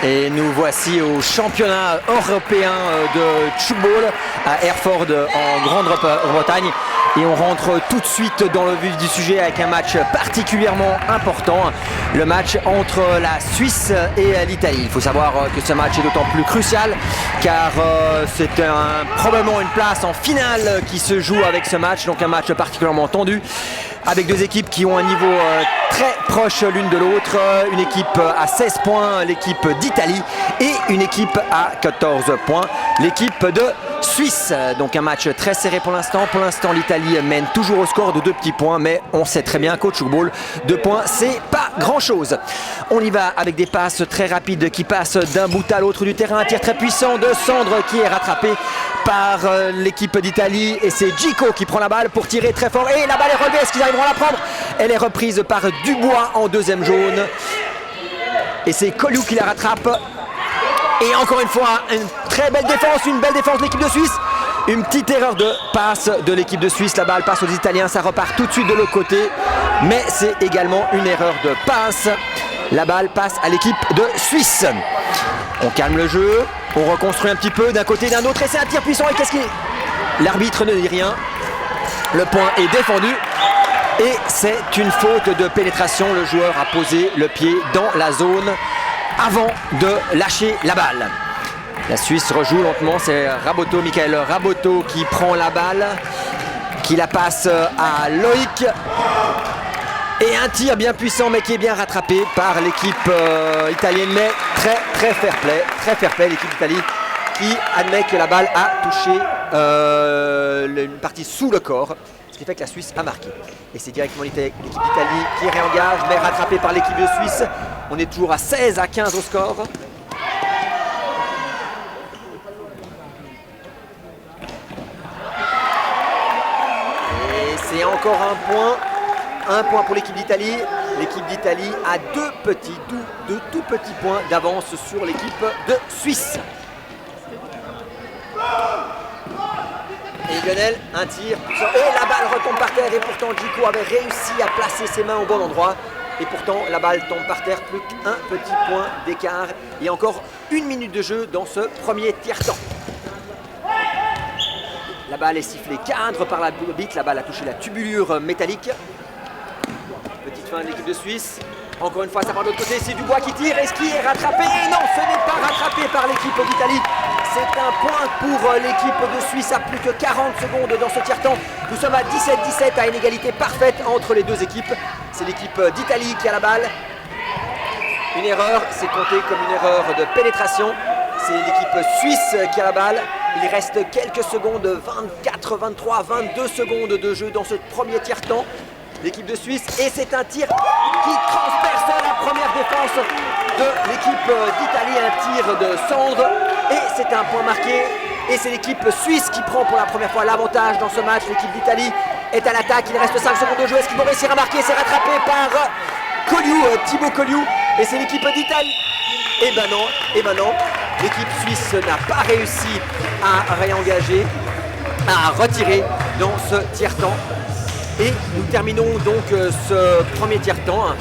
Et nous voici au championnat européen de tchoukball à Hereford en Grande-Bretagne. Et on rentre tout de suite dans le vif du sujet avec un match particulièrement important. Le match entre la Suisse et l'Italie. Il faut savoir que ce match est d'autant plus crucial car c'est probablement une place en finale qui se joue avec ce match. Donc un match particulièrement tendu avec deux équipes qui ont un niveau très proche l'une de l'autre. Une équipe à 16 points, l'équipe d'Italie, et une équipe à 14 points, l'équipe de Suisse. Donc un match très serré pour l'instant. Pour l'instant, l'Italie mène toujours au score de 2 petits points, mais on sait très bien qu'au tchoukball, 2 points, c'est pas grand-chose. On y va avec des passes très rapides qui passent d'un bout à l'autre du terrain. Un tir très puissant de Sandre qui est rattrapé par l'équipe d'Italie, et c'est Gico qui prend la balle pour tirer très fort, et la balle est relevée. Est-ce qu'ils arriveront à la prendre? Elle est reprise par Dubois en deuxième jaune, et c'est Coliou qui la rattrape. Et encore une fois, une très belle défense, une belle défense de l'équipe de Suisse. Une petite erreur de passe de l'équipe de Suisse. La balle passe aux Italiens, ça repart tout de suite de l'autre côté. Mais c'est également une erreur de passe. La balle passe à l'équipe de Suisse. On calme le jeu, on reconstruit un petit peu d'un côté et d'un autre. Et c'est un tir puissant. Et qu'est-ce qu'il... L'arbitre ne dit rien. Le point est défendu. Et c'est une faute de pénétration. Le joueur a posé le pied dans la zone avant de lâcher la balle. La Suisse rejoue lentement, c'est Raboteau, Michael Raboteau qui prend la balle. qui la passe à Loïc. Et un tir bien puissant mais qui est bien rattrapé par l'équipe italienne. Mais très fair play l'équipe d'Italie qui admet que la balle a touché une partie sous le corps. Ce qui fait que la Suisse a marqué. Et c'est directement l'équipe d'Italie qui réengage, mais rattrapée par l'équipe de Suisse. On est toujours à 16-15 au score. Et c'est encore un point pour l'équipe d'Italie. L'équipe d'Italie a deux tout petits points d'avance sur l'équipe de Suisse. Et Lionel, un tir, et la balle retombe par terre et pourtant Djico avait réussi à placer ses mains au bon endroit. Et pourtant la balle tombe par terre, plus qu'un petit point d'écart. Et encore 1 minute de jeu dans ce premier tiers-temps. La balle est sifflée cadre par l'arbitre, la balle a touché la tubulure métallique. Petite fin de l'équipe de Suisse. Encore une fois, ça part de l'autre côté, c'est Dubois qui tire. Est-ce qu'il est rattrapé? Non, ce n'est pas rattrapé par l'équipe d'Italie. C'est un point pour l'équipe de Suisse à plus que 40 secondes dans ce tiers-temps. Nous sommes à 17-17 à une égalité parfaite entre les deux équipes. C'est l'équipe d'Italie qui a la balle. Une erreur, c'est compté comme une erreur de pénétration. C'est l'équipe suisse qui a la balle. Il reste quelques secondes, 24, 23, 22 secondes de jeu dans ce premier tiers-temps. L'équipe de Suisse, et c'est un tir qui transperce la première défense de l'équipe d'Italie, un tir de Sandre, et c'est un point marqué, et c'est l'équipe suisse qui prend pour la première fois l'avantage dans ce match. L'équipe d'Italie est à l'attaque, il reste 5 secondes de jeu, est-ce qu'ils vont réussir à marquer? C'est rattrapé par Thibaut Colliou, et c'est l'équipe d'Italie. Et ben non, l'équipe suisse n'a pas réussi à réengager, à retirer dans ce tiers-temps. Et nous terminons donc ce premier tiers-temps